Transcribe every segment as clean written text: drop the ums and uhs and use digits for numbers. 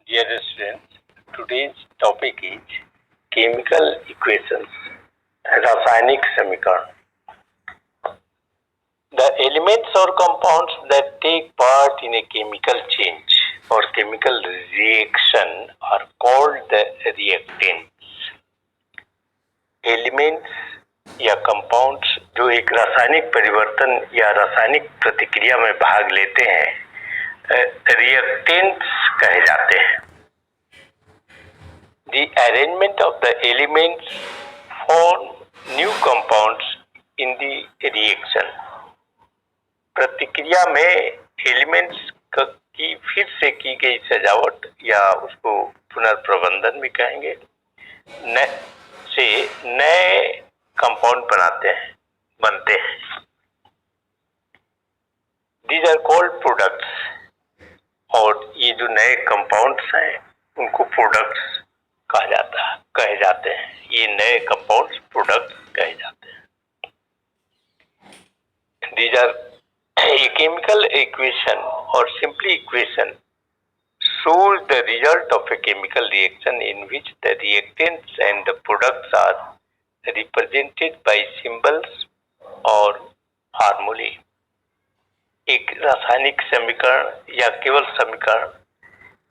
Dear students, today's topic is chemical equations, रासायनिक समीकरण. The elements or compounds that take part in a chemical change or chemical reaction are called the reactants. Elements या compounds जो एक रासायनिक परिवर्तन या रासायनिक प्रतिक्रिया में भाग लेते हैं, reactants कहे जाते हैं. The arrangement of the elements form new compounds in the reaction. प्रतिक्रिया में एलिमेंट्स की फिर से की गई सजावट या उसको पुनर्प्रबंधन भी कहेंगे, नए कंपाउंड बनते हैं. These are called products. और ये जो नए कंपाउंड्स हैं उनको प्रोडक्ट्स कहे जाते हैं. ये नए कंपाउंड्स प्रोडक्ट्स कहे जाते हैं. These are a chemical equation or simply equation shows the result of a chemical reaction in which the reactants and the products are represented by symbols or formulae. एक रासायनिक समीकरण या केवल समीकरण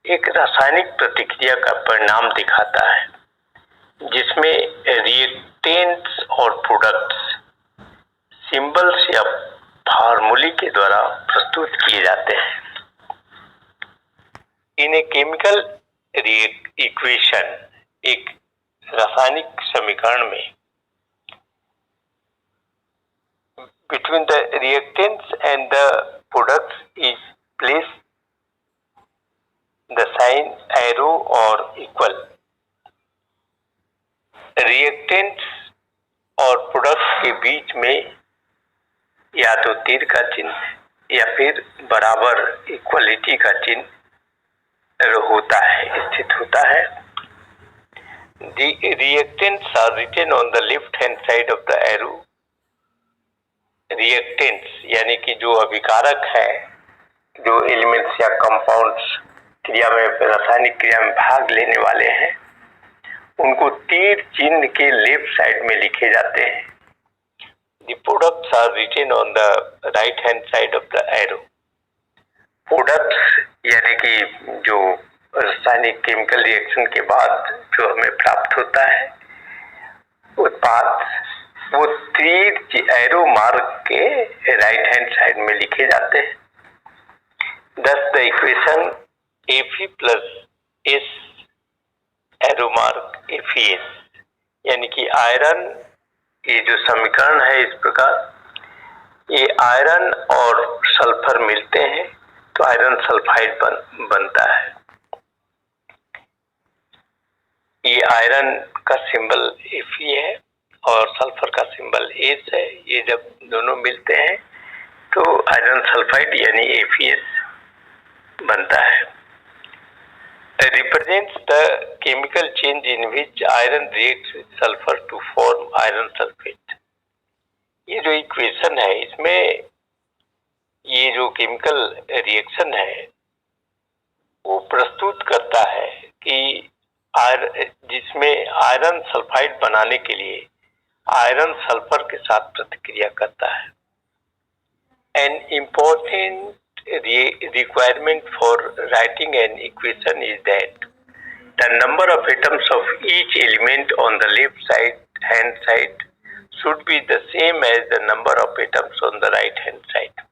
एक रासायनिक प्रतिक्रिया का परिणाम दिखाता है जिसमें रिएक्टेंट्स और प्रोडक्ट्स सिंबल्स या फार्मूले के द्वारा प्रस्तुत किए जाते हैं. इन ए केमिकल इक्वेशन, एक रासायनिक समीकरण में between the reactants and the products is placed the sign arrow or equal. Reactants और प्रोडक्ट्स के बीच में या तो तीर का चिन्ह या फिर बराबर इक्वलिटी का चिन्ह होता है, स्थित होता है. The reactants are written on the left hand side of the arrow. Reactants यानी कि जो अभिकारक है, जो एलिमेंट्स या कंपाउंड्स क्रिया में रासायनिक क्रिया में भाग लेने वाले हैं, उनको तीर चिन्ह के लेफ्ट साइड में लिखे जाते हैं. The products are written on the right hand side of the arrow. Products यानी कि जो रासायनिक केमिकल रिएक्शन के बाद जो हमें प्राप्त होता है उत्पाद, वो तीर एरो मार्क के राइट हैंड साइड में लिखे जाते हैं. Thus the equation Fe plus S arrow mark FeS यानी कि आयरन, ये जो समीकरण है इस प्रकार, ये आयरन और सल्फर मिलते हैं तो आयरन सल्फाइड बनता है. ये आयरन का सिंबल Fe है और सल्फर का सिंबल S है. ये जब दोनों मिलते हैं तो आयरन सल्फाइड यानी FeS बनता है. Represents the chemical change in which iron reacts with sulfur to form iron sulfate. ये जो इक्वेशन है इसमें ये जो केमिकल रिएक्शन है वो प्रस्तुत करता है कि जिसमें आयरन सल्फाइड बनाने के लिए आयरन सल्फर के साथ प्रतिक्रिया करता है. An important requirement for writing an equation is that the number of atoms of each element on the left hand side should be the same as the number of atoms on the right hand side.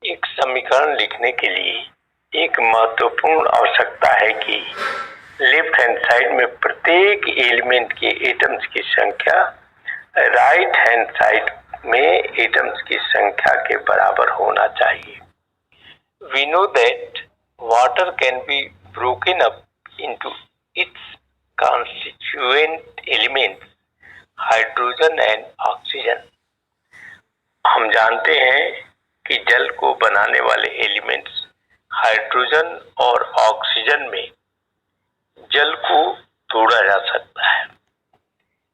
एक समीकरण लिखने के लिए एक महत्वपूर्ण आवश्यकता है कि लेफ्ट हैंड साइड में प्रत्येक एलिमेंट के एटम्स की संख्या राइट हैंड साइड में एटम्स की संख्या के बराबर होना चाहिए. We know that water can be broken up into its constituent elements, hydrogen and oxygen. हम जानते हैं कि जल को बनाने वाले एलिमेंट्स हाइड्रोजन और ऑक्सीजन में जल को तोड़ा जा सकता है.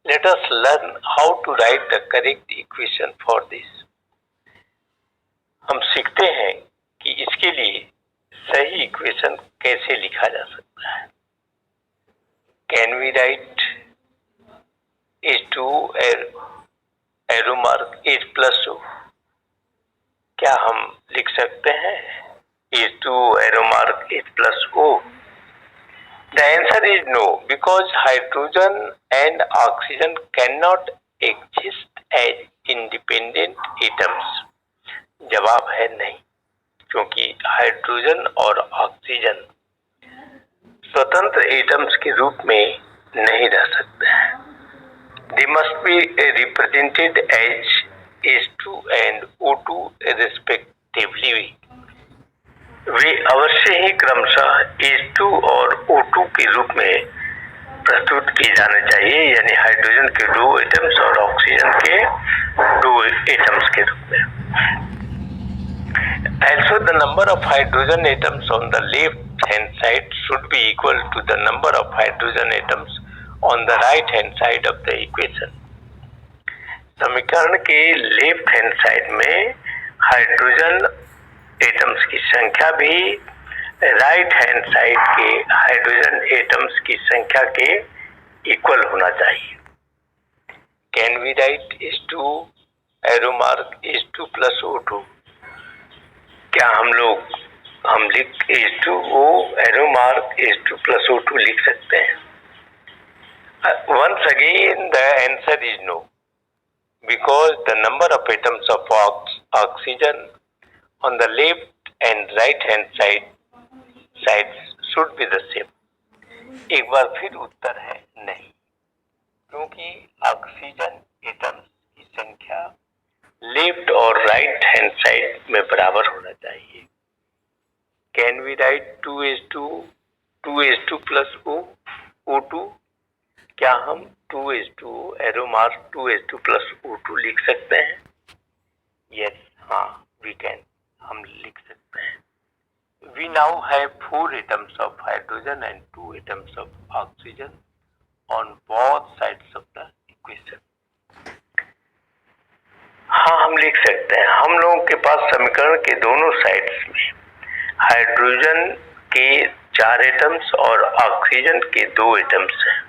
Let us learn how to write the correct equation for this. हम सीखते हैं कि इसके लिए सही इक्वेशन कैसे लिखा जा सकता है? Can we write H2 arrow mark H+O? क्या हम लिख सकते हैं H2 arrow mark H+O? The answer is no, because hydrogen and oxygen cannot exist as independent atoms. जवाब है नहीं, क्योंकि हाइड्रोजन और ऑक्सीजन स्वतंत्र एटम्स के रूप में नहीं रह सकते हैं. They must be represented as H2 and O2 respectively. वे अवश्य ही क्रमशः H2 और O2 के रूप में प्रस्तुत किए जाने चाहिए, यानी हाइड्रोजन के दो एटम्स और ऑक्सीजन के दो एटम्स के रूप में. Also, the number of hydrogen atoms on the left hand side should be equal to the number of hydrogen atoms on the right hand side of the equation. समीकरण के left hand side में hydrogen atoms की संख्या भी right hand side के hydrogen atoms की संख्या के इक्वल होना चाहिए. Can we write H2 arrow mark H2+O2? क्या हम लिख H2O एरो मार्क H2+O2 लिख सकते हैं? Once again the answer is no, because the number of atoms of oxygen on the left and right hand sides should be the same. एक बार फिर उत्तर है नहीं, क्योंकि ऑक्सीजन एटम्स की संख्या लेफ्ट और राइट हैंड साइड में बराबर होना चाहिए. Can we write 2H2+O2? क्या हम 2H2 एरो मार्क 2H2+O2 लिख सकते हैं? यस, हाँ, वी कैन, हम लिख सकते हैं. We now have 4 atoms of hydrogen and 2 atoms of oxygen on both sides of the equation. हाँ, हम लिख सकते हैं. हम लोगों के पास समीकरण के दोनों साइड्स में हाइड्रोजन के 4 एटम्स और ऑक्सीजन के 2 एटम्स हैं.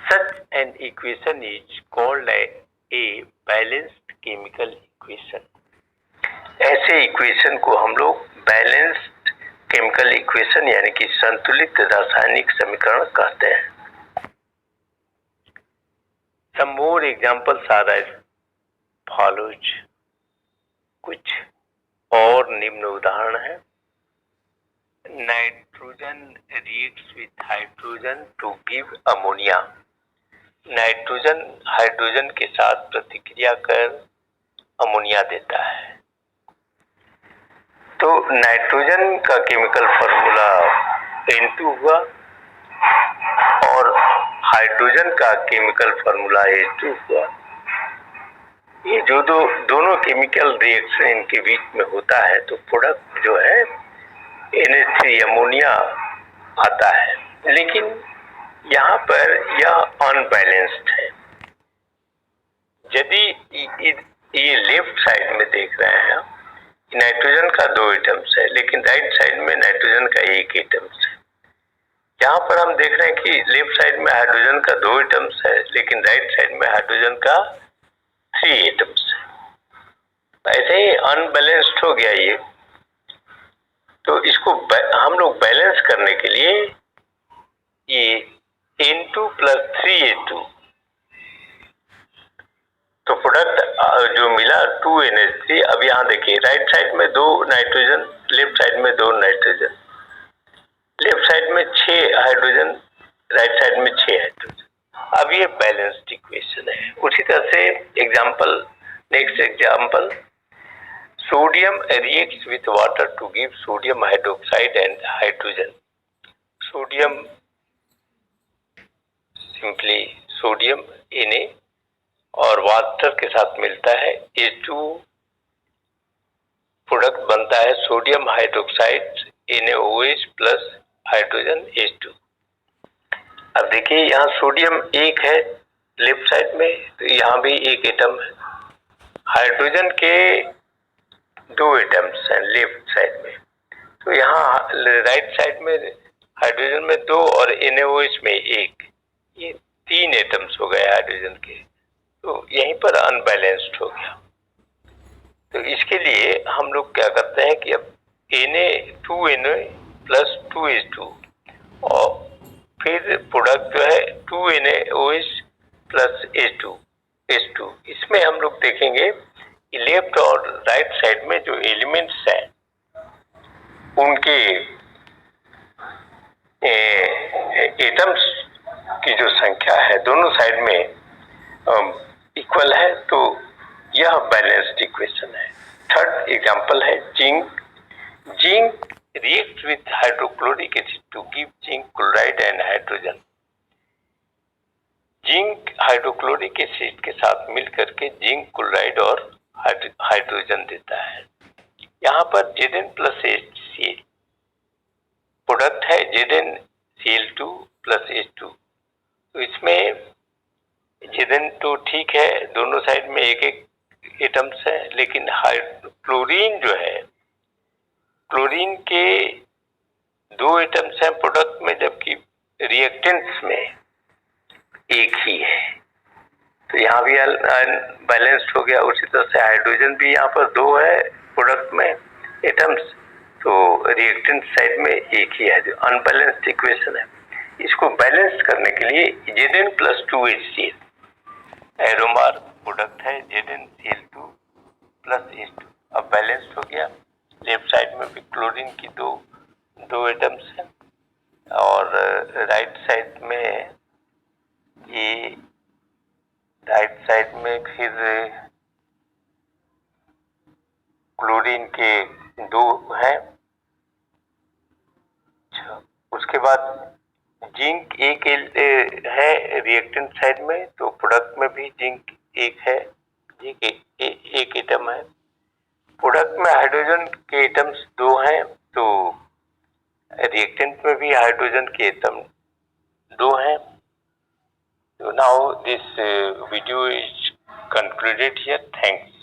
Such an equation is called a balanced chemical equation. ऐसे इक्वेशन को हम लोग बैलेंस्ड केमिकल इक्वेशन यानी कि संतुलित रासायनिक समीकरण कहते हैं. Some more examples are as follows. कुछ और निम्न उदाहरण है. Nitrogen reacts with hydrogen to give ammonia. Nitrogen hydrogen के साथ प्रतिक्रिया कर अमोनिया देता है. तो नाइट्रोजन का केमिकल फॉर्मूला N2 हुआ और हाइड्रोजन का केमिकल फॉर्मूला H2 हुआ. ये जो दोनों केमिकल रिएक्शन इनके बीच में होता है तो प्रोडक्ट जो है NH3 अमोनिया आता है. लेकिन यहाँ पर यह अनबैलेंस्ड है. यदि ये लेफ्ट साइड में देख रहे हैं नाइट्रोजन का 2 एटम्स है, लेकिन राइट साइड में नाइट्रोजन का 1 एटम्स है. यहाँ पर हम देख रहे हैं कि लेफ्ट साइड में हाइड्रोजन का 2 एटम्स है, लेकिन राइट साइड में हाइड्रोजन का 3 एटम्स है. ऐसे ही अनबैलेंस्ड हो गया ये. तो इसको हम लोग बैलेंस करने के लिए ये N2+3A2 तो प्रोडक्ट जो मिला 2NH3. अब यहाँ देखिए राइट साइड में 2 नाइट्रोजन, लेफ्ट साइड में 2 नाइट्रोजन, लेफ्ट साइड में 6 हाइड्रोजन, राइट साइड में 6 हाइड्रोजन. अब ये बैलेंस्ड इक्वेशन है. उसी तरह से next example, sodium reacts with water to give sodium hydroxide and hydrogen. Sodium simply sodium Na और वाटर के साथ मिलता है H2, प्रोडक्ट बनता है sodium hydroxide NaOH plus hydrogen H2. अब देखिए यहाँ सोडियम 1 है लेफ्ट साइड में, तो यहाँ भी 1 एटम है. हाइड्रोजन के 2 एटम्स हैं लेफ्ट साइड में, तो यहाँ राइट साइड में हाइड्रोजन में 2 और NaOH में 1, ये 3 एटम्स हो गए हाइड्रोजन के, तो यहीं पर अनबैलेंस्ड हो गया। तो इसके लिए हम लोग क्या करते हैं कि अब Na 2Na प्लस 2H2 और फिर प्रोडक्ट जो है 2NaOH प्लस H2, इसमें हम लोग देखेंगे कि लेफ्ट और राइट साइड में जो एलिमेंट्स हैं उनके एटम्स की जो संख्या है दोनों साइड में इक्वल है, तो यह बैलेंस्ड इक्वेशन है। थर्ड एग्जांपल है zinc react with hydrochloric acid to give zinc chloride and hydrogen. Zinc hydrochloric acid के साथ मिलकर के जिंक क्लोराइड और हाइड्रोजन देता है। यहाँ पर Zn प्लस HCl प्रोडक्ट है ZnCl2 प्लस H2, तो इसमें Zn तो ठीक है, दोनों साइड में एक एक एटम्स है, लेकिन क्लोरीन जो है, क्लोरीन के 2 एटम्स हैं प्रोडक्ट में, जबकि रिएक्टेंट्स में एक ही है, तो यहाँ भी बैलेंस्ड हो गया। उसी तरह से हाइड्रोजन भी यहाँ पर 2 है प्रोडक्ट में एटम्स, तो रिएक्टेंट साइड में एक ही है, जो अनबैलेंस्ड इक्वेशन है। इसको बैलेंस करने के लिए Zn plus 2HCl Aeromar product है ZnCl2 प्लस H2, अब बैलेंस्ड हो गया। लेफ्ट साइड में भी क्लोरीन की दो एटम्स हैं और राइट साइड में ये फिर क्लोरीन के 2 हैं। उसके बाद जिंक एक है रिएक्टेंट साइड में, तो प्रोडक्ट में भी जिंक एक है, जिंक एक एटम है। प्रोडक्ट में हाइड्रोजन के एटम्स 2 हैं, तो रिएक्टेंट में भी हाइड्रोजन के एटम 2 हैं। So now this video is concluded here. Thanks.